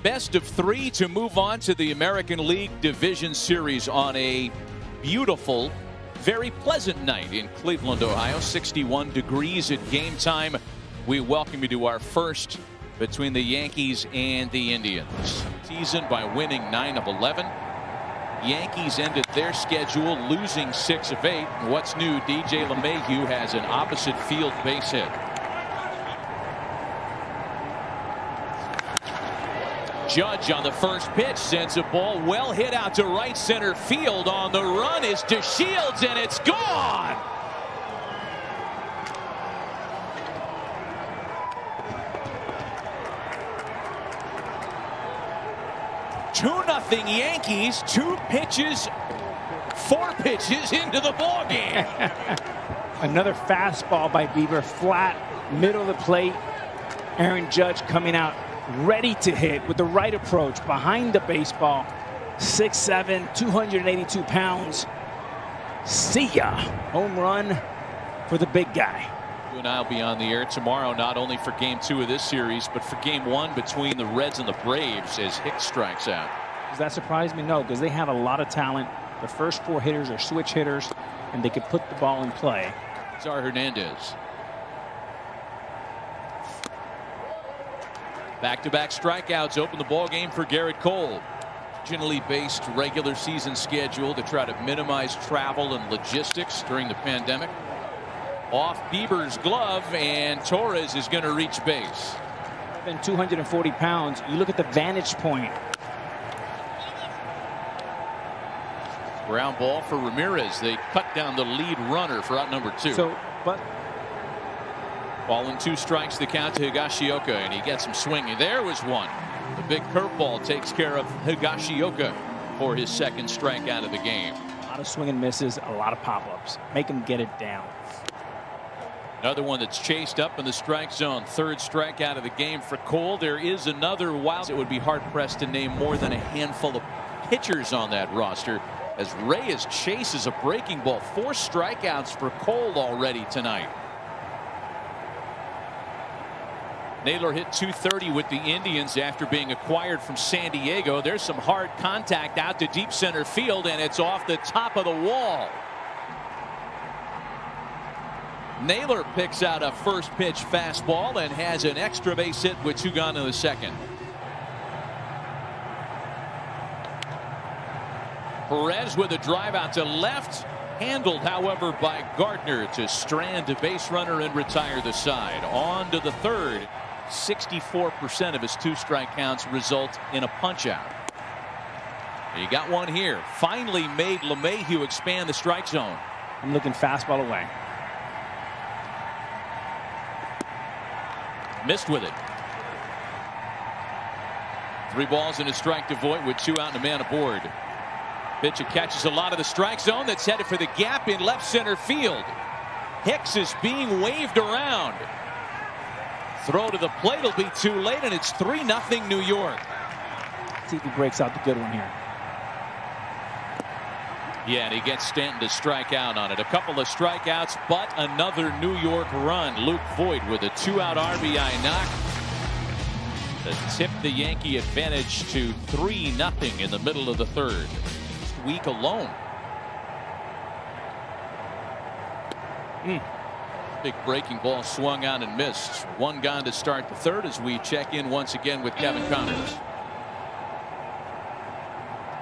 best of 3 to move on to the American League Division Series on a beautiful, very pleasant night in Cleveland, Ohio. 61 degrees at game time. We welcome you to our first between the Yankees and the Indians. Season by winning 9 of 11. Yankees ended their schedule losing 6 of 8. And what's new, DJ LeMahieu has an opposite field base hit. Judge on the first pitch sends a ball well hit out to right center field. On the run is DeShields, and it's gone. Two-0 Yankees. 4 pitches into the ball game. Another fastball by Bieber, flat, middle of the plate. Aaron Judge coming out ready to hit with the right approach behind the baseball. 6'7", 282 pounds. See ya. Home run for the big guy. You and I will be on the air tomorrow, not only for Game 2 of this series, but for Game 1 between the Reds and the Braves as Hicks strikes out. Does that surprise me? No, because they have a lot of talent. The first 4 hitters are switch hitters, and they could put the ball in play. Czar Hernandez. Back-to-back strikeouts open the ball game for Garrett Cole. Originally based regular season schedule to try to minimize travel and logistics during the pandemic. Off Bieber's glove, and Torres is going to reach base. 240 pounds. You look at the vantage point. Ground ball for Ramirez. They cut down the lead runner for out number 2. Ball and 2 strikes, the count to Higashioka, and he gets him swinging. There was one. The big curveball takes care of Higashioka for his second strikeout of the game. A lot of swing and misses, a lot of pop-ups. Make him get it down. Another one that's chased up in the strike zone. Third strikeout of the game for Cole. There is another wild. It would be hard-pressed to name more than a handful of pitchers on that roster as Reyes chases a breaking ball. 4 strikeouts for Cole already tonight. Naylor hit .230 with the Indians after being acquired from San Diego. There's some hard contact out to deep center field, and it's off the top of the wall. Naylor picks out a first pitch fastball and has an extra base hit with 2 gone in the second. Perez with a drive out to left. Handled, however, by Gardner to strand a base runner and retire the side. On to the third. 64% of his 2 strike counts result in a punch out. He got one here. Finally made LeMahieu expand the strike zone. I'm looking fastball away. Missed with it. 3 balls and a strike to Voit with 2 out and a man aboard. Pitcher catches a lot of the strike zone. That's headed for the gap in left center field. Hicks is being waved around. Throw to the plate will be too late, and it's 3-0 New York. See if he breaks out the good one here. Yeah, and he gets Stanton to strike out on it. A couple of strikeouts, but another New York run. Luke Voit with a 2-out RBI knock to tip the Yankee advantage to 3-0 in the middle of the third. Week alone. Big breaking ball swung on and missed. 1 gone to start the third as we check in once again with Kevin Connors.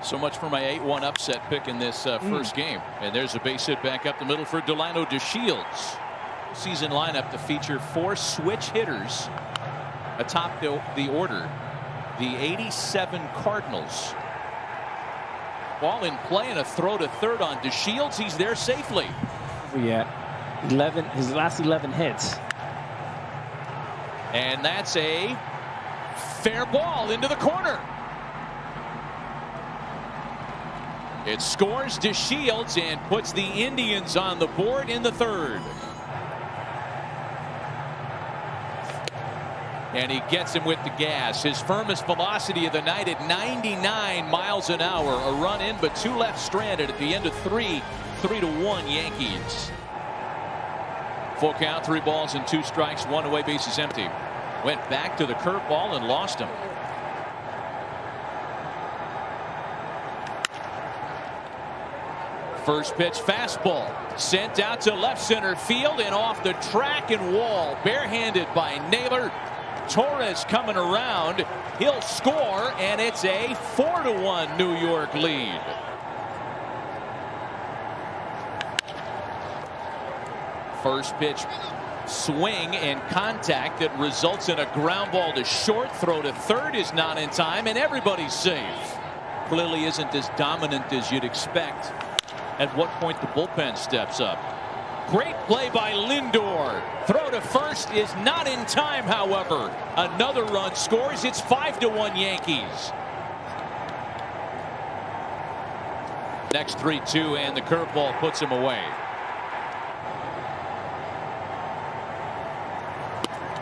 So much for my 8-1 upset pick in this first game. And there's a base hit back up the middle for Delano DeShields. Season lineup to feature 4 switch hitters atop the order. The 87 Cardinals. Ball in play and a throw to third on DeShields. He's there safely. Yeah, his last 11 hits. And that's a fair ball into the corner. It scores DeShields and puts the Indians on the board in the third. And he gets him with the gas. His firmest velocity of the night at 99 miles an hour. A run in, but 2 left stranded at the end of 3. 3-1 Yankees. Full count, 3 balls and 2 strikes, 1 away, bases empty. Went back to the curveball and lost him. First pitch fastball sent out to left center field and off the track and wall. Barehanded by Naylor. Torres coming around. He'll score, and it's a 4-1 New York lead. First pitch swing and contact that results in a ground ball to short. Throw to third is not in time, and everybody's safe. Clearly isn't as dominant as you'd expect. At what point the bullpen steps up. Great play by Lindor. Throw to first is not in time, however. Another run scores. It's 5-1 Yankees. Next 3-2, and the curveball puts him away.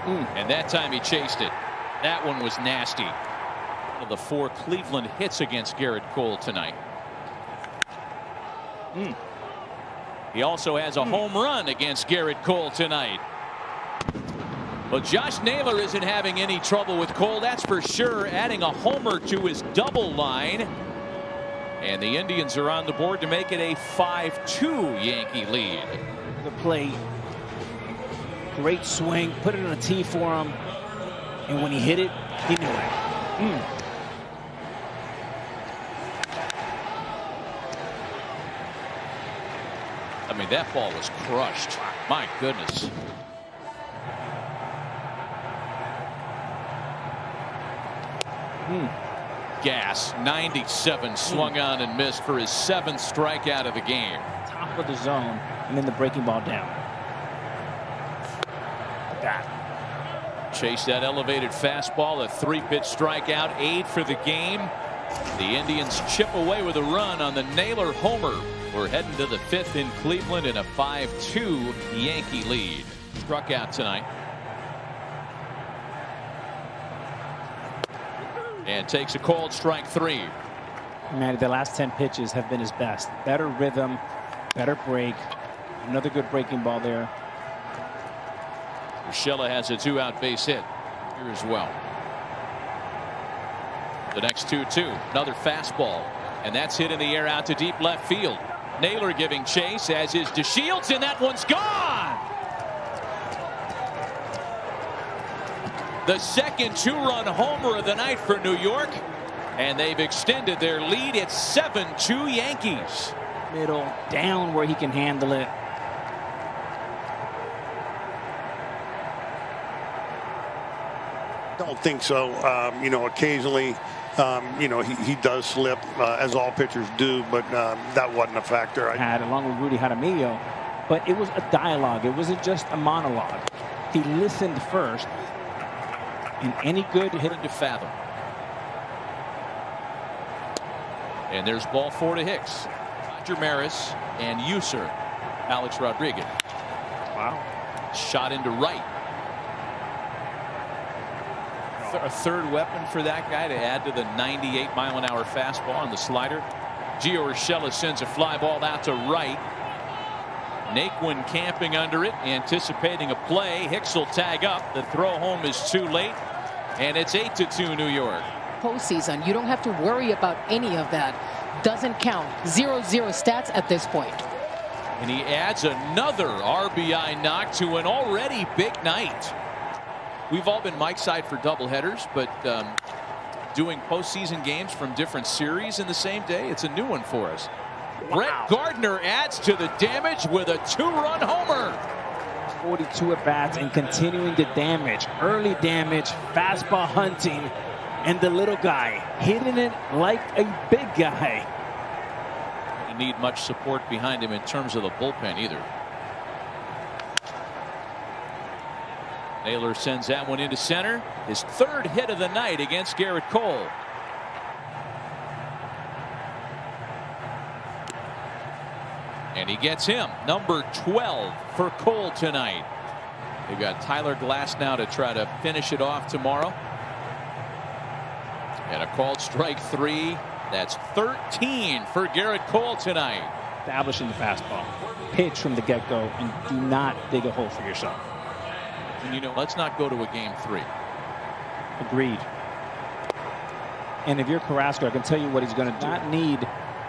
And that time he chased it. That one was nasty. One of the 4 Cleveland hits against Garrett Cole tonight. He also has a home run against Garrett Cole tonight. Well, Josh Naylor isn't having any trouble with Cole, that's for sure. Adding a homer to his double line. And the Indians are on the board to make it a 5-2 Yankee lead. The play. Great swing. Put it on a tee for him. And when he hit it, he knew it. I mean, that ball was crushed. My goodness. Gas. 97 swung on and missed for his 7th strikeout of the game. Top of the zone, and then the breaking ball down. Chase that elevated fastball. A 3-pitch strikeout. 8 for the game. The Indians chip away with a run on the Naylor homer. We're heading to the 5th in Cleveland in a 5-2 Yankee lead. Struck out tonight. And takes a cold strike 3. Man, the last 10 pitches have been his best. Better rhythm, better break. Another good breaking ball there. Urshela has a 2-out base hit here as well. The next 2-2. Another fastball. And that's hit in the air out to deep left field. Naylor giving chase, as is DeShields, and that one's gone. The second 2-run homer of the night for New York. And they've extended their lead. It's 7-2 Yankees. Middle down where he can handle it. Don't think so. You know, occasionally, you know, he does slip, as all pitchers do, but that wasn't a factor. Had along with Rudy Jaramillo, but it was a dialogue. It wasn't just a monologue. He listened first, and any good hit to fathom. And there's ball 4 to Hicks. Roger Maris and user Alex Rodriguez. Wow. Shot into right. A third weapon for that guy to add to the 98-mile-an-hour fastball and the slider. Gio Urshela sends a fly ball out to right. Naquin camping under it, anticipating a play. Hicks will tag up. The throw home is too late, and it's 8-2 New York. Postseason, you don't have to worry about any of that. Doesn't count. 0-0 stats at this point. And he adds another RBI knock to an already big night. We've all been Mike's side for doubleheaders, but doing postseason games from different series in the same day, it's a new one for us. Wow. Brett Gardner adds to the damage with a 2-run homer. 42 at-bats and continuing the damage. Early damage, fastball hunting, and the little guy hitting it like a big guy. You need much support behind him in terms of the bullpen either. Naylor sends that one into center. His 3rd hit of the night against Garrett Cole. And he gets him. Number 12 for Cole tonight. They've got Tyler Glass now to try to finish it off tomorrow. And a called strike 3. That's 13 for Garrett Cole tonight. Establishing the fastball. Pitch from the get-go and do not dig a hole for yourself. And you know, let's not go to a game 3. Agreed. And if you're Carrasco, I can tell you what he's going to not need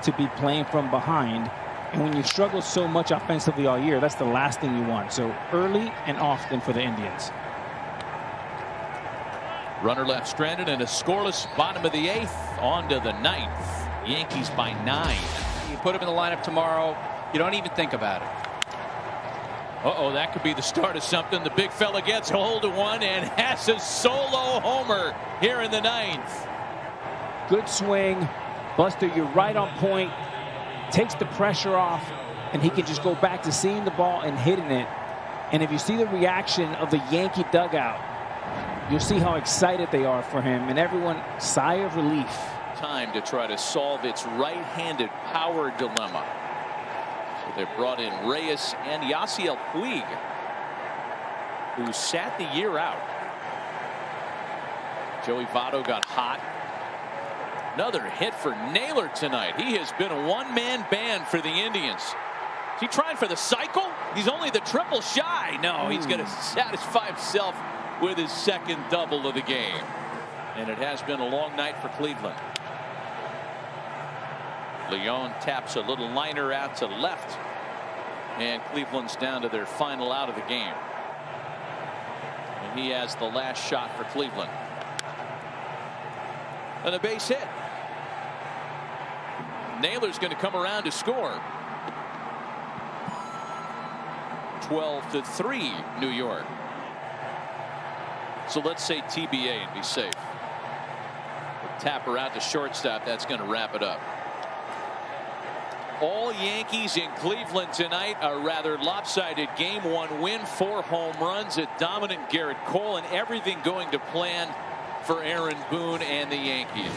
to be playing from behind And when you struggle so much offensively all year, that's the last thing you want. So early and often for the Indians. Runner left stranded and a scoreless bottom of the 8th. On to the 9th. Yankees by 9. You put him in the lineup tomorrow, you don't even think about it. Uh-oh, that could be the start of something. The big fella gets hold of one and has a solo homer here in the 9th. Good swing. Buster, you're right on point. Takes the pressure off, and he can just go back to seeing the ball and hitting it. And if you see the reaction of the Yankee dugout, you'll see how excited they are for him, and everyone sigh of relief. Time to try to solve its right-handed power dilemma. So they brought in Reyes and Yasiel Puig, who sat the year out. Joey Votto got hot. Another hit for Naylor tonight. He has been a one-man band for the Indians. Is he trying for the cycle? He's only the triple shy. No, he's going to satisfy himself with his second double of the game. And it has been a long night for Cleveland. Leon taps a little liner out to left. And Cleveland's down to their final out of the game. And he has the last shot for Cleveland. And a base hit. Naylor's going to come around to score. 12-3 New York. So let's say TBA and be safe. Tap her out to shortstop. That's going to wrap it up. All Yankees in Cleveland tonight. A rather lopsided game. 1 win, 4 home runs, a dominant Garrett Cole, and everything going to plan for Aaron Boone and the Yankees.